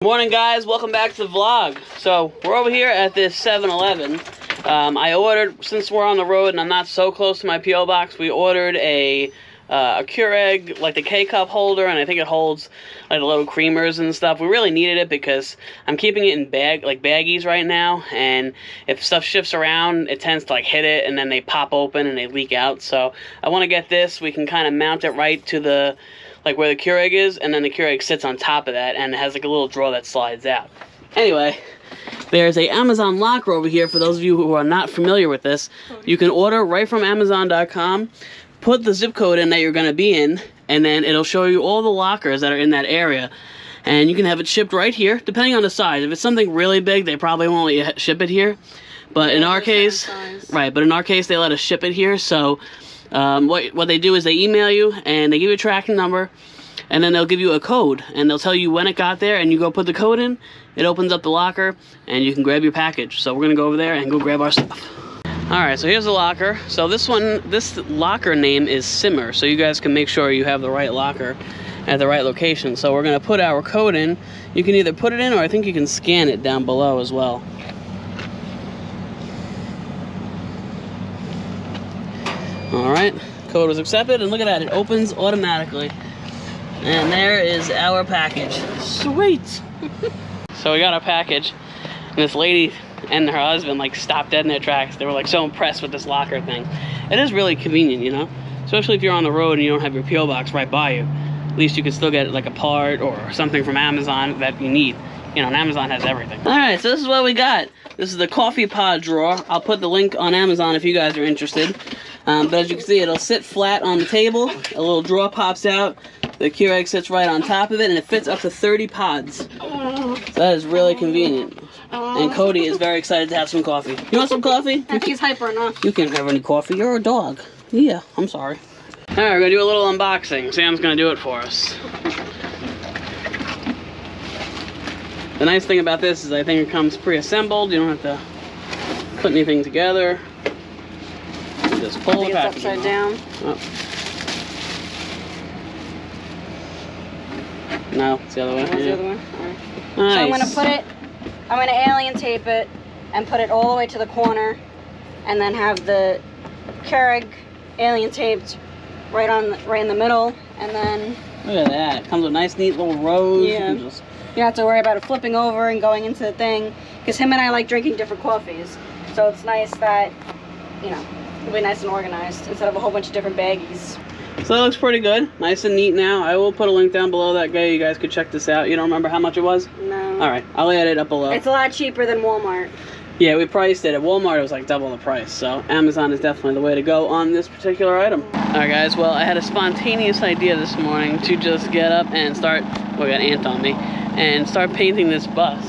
Morning guys, welcome back to the vlog. So we're over here at this 7-Eleven. I ordered, since we're on the road and I'm not so close to my P.O. box, we ordered a Keurig, like the K-cup holder, and I think it holds like the little creamers and stuff. We really needed it because I'm keeping it in baggies right now, and if stuff shifts around, it tends to like hit it and then they pop open and they leak out. So I want to get this. We can kind of mount it right to the like where the Keurig is, and then the Keurig sits on top of that, and it has like a little drawer that slides out. Anyway, there's a Amazon locker over here for those of you who are not familiar with this. You can order right from Amazon.com, put the zip code in that you're going to be in, and then it'll show you all the lockers that are in that area. And you can have it shipped right here, depending on the size. If it's something really big, they probably won't let you ship it here. But in our case, right, but in our case, they let us ship it here, so what they do is they email you and they give you a tracking number, and then they'll give you a code and they'll tell you when it got there, and you go put the code in, it opens up the locker and you can grab your package. So we're gonna go over there and go grab our stuff. Alright, so here's the locker. So this locker name is Simmer, so you guys can make sure you have the right locker at the right location. So we're gonna put our code in. You can either put it in, or I think you can scan it down below as well. Alright, code was accepted, and look at that, it opens automatically. And there is our package. Sweet! So we got our package, and this lady and her husband like stopped dead in their tracks. They were like so impressed with this locker thing. It is really convenient, you know? Especially if you're on the road and you don't have your P.O. box right by you. At least you can still get like a part or something from Amazon that you need. You know, and Amazon has everything. Alright, so this is what we got. This is the coffee pod drawer. I'll put the link on Amazon if you guys are interested. But as you can see, it'll sit flat on the table. A little drawer pops out. The Keurig sits right on top of it, and it fits up to 30 pods. So that is really convenient. And Cody is very excited to have some coffee. You want some coffee? I think he's hyper enough. You can't have any coffee. You're a dog. Yeah, I'm sorry. Alright, we're going to do a little unboxing. Sam's going to do it for us. The nice thing about this is I think it comes pre-assembled. You don't have to put anything together. You just pull the package upside down. Oh. No, it's the other way. That's the other way. All right. Nice. So I'm going to alien tape it and put it all the way to the corner, and then have the Keurig alien taped right in the middle, and then look at that. It comes with nice neat little rows. Yeah. You don't have to worry about it flipping over and going into the thing, because him and I like drinking different coffees. So it's nice that, you know, it'll be nice and organized instead of a whole bunch of different baggies. So that looks pretty good. Nice and neat now. I will put a link down below that guy. You guys could check this out. You don't remember how much it was? No. Alright, I'll add it up below. It's a lot cheaper than Walmart. Yeah, we priced it. At Walmart, it was like double the price. So Amazon is definitely the way to go on this particular item. Alright guys, well, I had a spontaneous idea this morning to just get up and start, well, I got ant on me, and start painting this bus.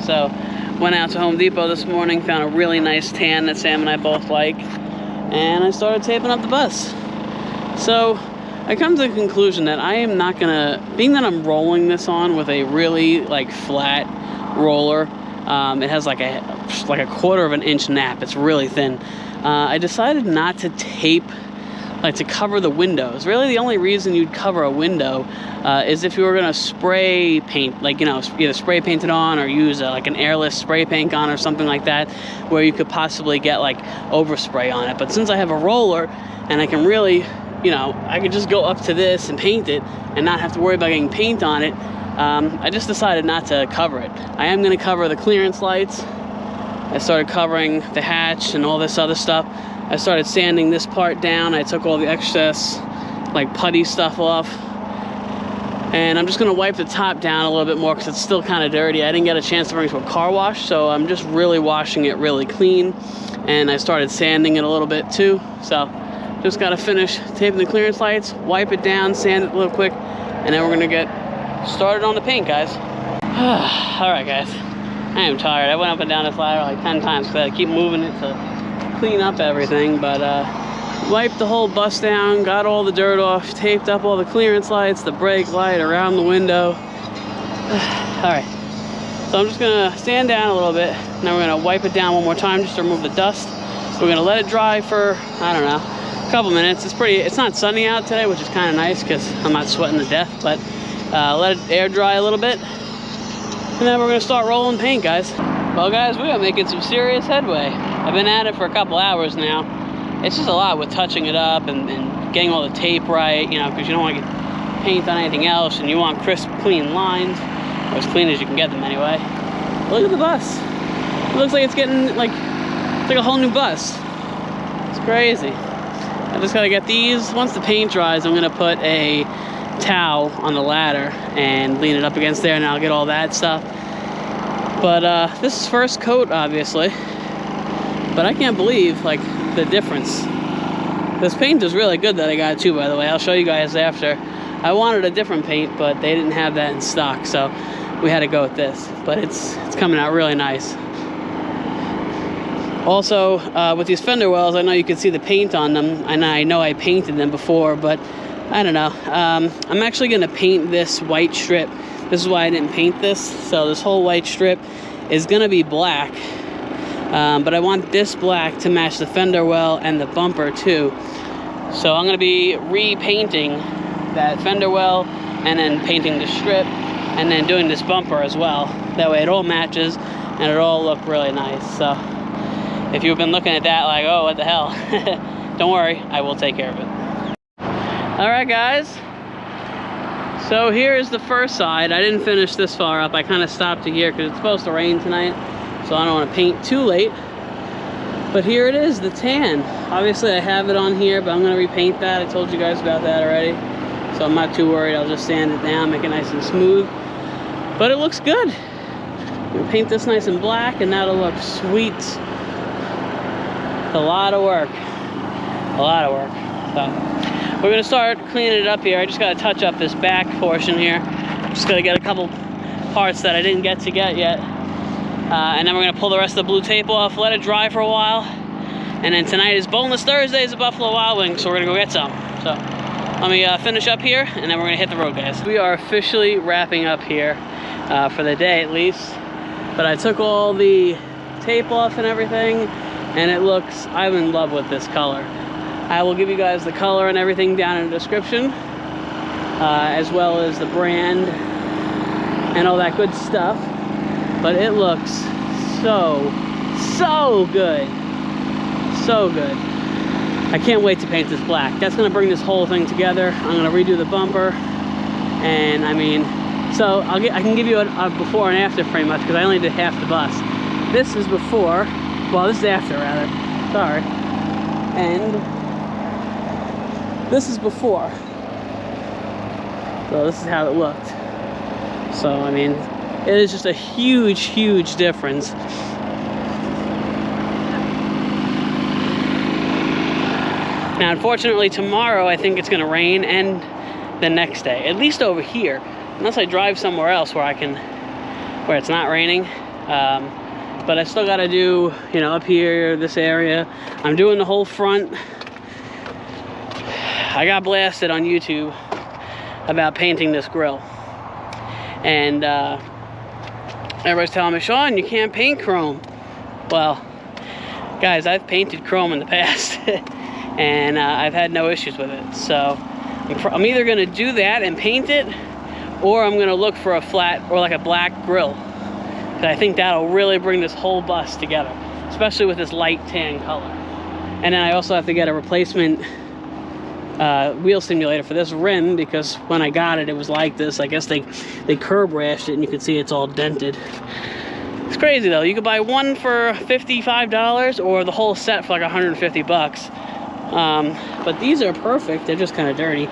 So, went out to Home Depot this morning, found a really nice tan that Sam and I both like, and I started taping up the bus. So, I come to the conclusion that I am not gonna, being that I'm rolling this on with a really like flat roller, it has like a quarter of an inch nap, it's really thin. I decided not to tape, like to cover the windows. Really the only reason you'd cover a window is if you were gonna spray paint, like, you know, either spray paint it on or use like an airless spray paint gun or something like that, where you could possibly get like overspray on it. But since I have a roller and I can really, you know, I could just go up to this and paint it and not have to worry about getting paint on it, I just decided not to cover it. I am gonna cover the clearance lights. I started covering the hatch and all this other stuff. I started sanding this part down. I took all the excess like putty stuff off, and I'm just gonna wipe the top down a little bit more because it's still kind of dirty. I didn't get a chance to bring it to a car wash, so I'm just really washing it really clean. And I started sanding it a little bit too, so just gotta finish taping the clearance lights, wipe it down, sand it a little quick, and then we're gonna get started on the paint, guys. Alright guys, I am tired. I went up and down this ladder like 10 times because I had to keep moving it to clean up everything, but wiped the whole bus down, got all the dirt off, taped up all the clearance lights, the brake light around the window. Alright, so I'm just gonna stand down a little bit, and then we're gonna wipe it down one more time just to remove the dust. We're gonna let it dry for, I don't know, a couple minutes. It's not sunny out today, which is kind of nice because I'm not sweating to death, but let it air dry a little bit. and then we're gonna start rolling paint, guys. Well, guys, we are making some serious headway. I've been at it for a couple hours now. It's just a lot with touching it up and getting all the tape right, you know, because you don't want to get paint on anything else, and you want crisp, clean lines, or as clean as you can get them anyway. Look at the bus. It looks like it's getting it's like a whole new bus. It's crazy. I just gotta get these. Once the paint dries, I'm gonna put a towel on the ladder and lean it up against there, and I'll get all that stuff. But this is first coat, obviously. But I can't believe like the difference. This paint is really good that I got too, by the way. I'll show you guys after. I wanted a different paint, but they didn't have that in stock, so we had to go with this. But it's coming out really nice. Also, with these fender wells, I know you can see the paint on them, and I know I painted them before, but I don't know. I'm actually gonna paint this white strip. This is why I didn't paint this. So this whole white strip is gonna be black. But I want this black to match the fender well and the bumper too. So I'm gonna be repainting that fender well and then painting the strip and then doing this bumper as well. That way it all matches and it all look really nice. So if you've been looking at that like, oh, what the hell? Don't worry, I will take care of it. All right, guys. So here is the first side. I didn't finish this far up. I kind of stopped it here because it's supposed to rain tonight. So I don't want to paint too late. But here it is, the tan. Obviously I have it on here, but I'm going to repaint that. I told you guys about that already. So I'm not too worried. I'll just sand it down, make it nice and smooth. But it looks good. We'll paint this nice and black, and that'll look sweet. It's a lot of work. A lot of work. So we're going to start cleaning it up here. I just got to touch up this back portion here. Just got to get a couple parts that I didn't get to get yet. And then we're gonna pull the rest of the blue tape off, let it dry for a while, and then tonight is Boneless Thursdays at Buffalo Wild Wings, so we're gonna go get some. So let me finish up here, and then we're gonna hit the road, guys. We are officially wrapping up here for the day at least. But I took all the tape off and everything, and it looks, I'm in love with this color. I will give you guys the color and everything down in the description, as well as the brand and all that good stuff. But it looks so good. So good. I can't wait to paint this black. That's gonna bring this whole thing together. I'm gonna redo the bumper. And I mean, so I can give you a before and after pretty much, because I only did half the bus. This is before, well, this is after rather, sorry. And this is before. So this is how it looked. So I mean, it is just a huge difference. Now, unfortunately, tomorrow I think it's gonna rain, and the next day, at least over here, unless I drive somewhere else where where it's not raining. But I still gotta do, you know, up here, this area. I'm doing the whole front. I got blasted on YouTube about painting this grill, and everybody's telling me, Sean, you can't paint chrome. Well, guys, I've painted chrome in the past, and I've had no issues with it. So I'm either gonna do that and paint it, or I'm gonna look for a flat or like a black grill. Because I think that'll really bring this whole bus together, especially with this light tan color. And then I also have to get a replacement wheel simulator for this rim, because when I got it, it was like this. I guess they curb rashed it, and you can see it's all dented. It's crazy though. You could buy one for $55 or the whole set for like 150 bucks. But these are perfect. They're just kind of dirty,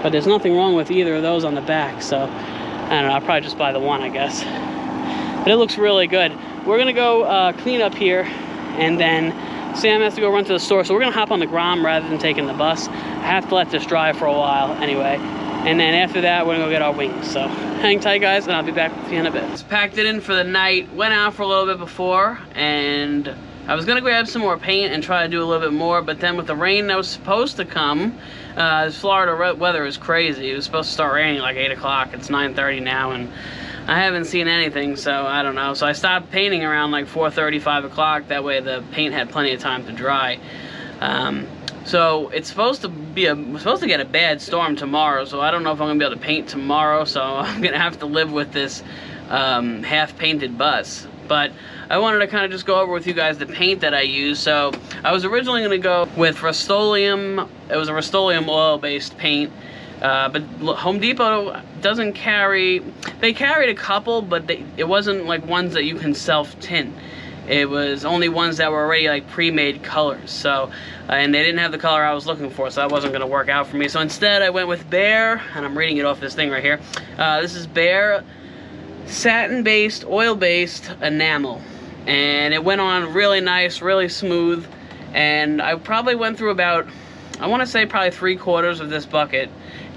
but there's nothing wrong with either of those on the back. So I don't know, I'll probably just buy the one, I guess. But it looks really good. We're gonna go clean up here, and then Sam has to go run to the store, so we're gonna hop on the Grom rather than taking the bus. I have to let this dry for a while anyway, and then after that we're gonna go get our wings. So hang tight, guys, and I'll be back with you in a bit. Just packed it in for the night, went out for a little bit before, and I was gonna grab some more paint and try to do a little bit more, but then with the rain that was supposed to come, Florida weather is crazy. It was supposed to start raining like 8 o'clock. It's 9:30 now, and I haven't seen anything, so I don't know. So I stopped painting around like 4:30, 5 o'clock. That way the paint had plenty of time to dry. So it's supposed to be we're supposed to get a bad storm tomorrow, so I don't know if I'm gonna be able to paint tomorrow, so I'm gonna have to live with this half painted bus. But I wanted to kind of just go over with you guys the paint that I use. So I was originally going to go with Rust-Oleum. It was a Rust-Oleum oil-based paint. But Home Depot doesn't carry, they carried a couple, but it wasn't like ones that you can self-tint. It was only ones that were already like pre-made colors. So, and they didn't have the color I was looking for, so that wasn't going to work out for me. So instead I went with Behr, and I'm reading it off this thing right here. This is Behr satin-based, oil-based enamel. And it went on really nice, really smooth. And I probably went through about, I want to say probably 3/4 of this bucket.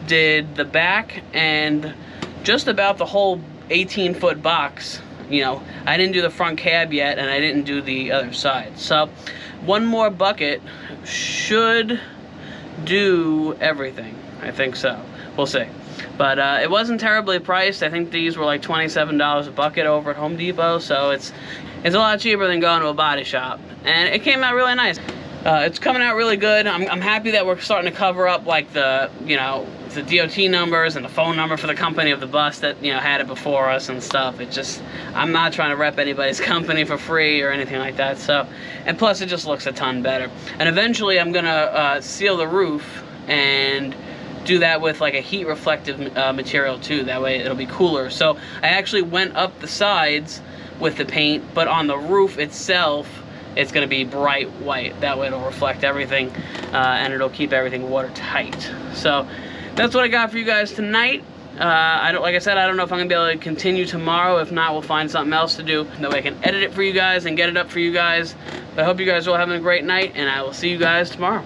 Did the back and just about the whole 18-foot box. You know, I didn't do the front cab yet, and I didn't do the other side. So one more bucket should do everything. I think so. We'll see. But it wasn't terribly priced. I think these were like $27 a bucket over at Home Depot, so it's a lot cheaper than going to a body shop. And it came out really nice. It's coming out really good. I'm happy that we're starting to cover up like the, you know, the DOT numbers and the phone number for the company of the bus that, you know, had it before us and stuff. It just, I'm not trying to rep anybody's company for free or anything like that. So, and plus it just looks a ton better. And eventually I'm gonna seal the roof and do that with like a heat reflective material too. That way it'll be cooler. So I actually went up the sides with the paint, but on the roof itself, it's going to be bright white. That way it'll reflect everything, and it'll keep everything watertight. So that's what I got for you guys tonight. Like I said, I don't know if I'm going to be able to continue tomorrow. If not, we'll find something else to do. That way I can edit it for you guys and get it up for you guys. But I hope you guys are all having a great night, and I will see you guys tomorrow.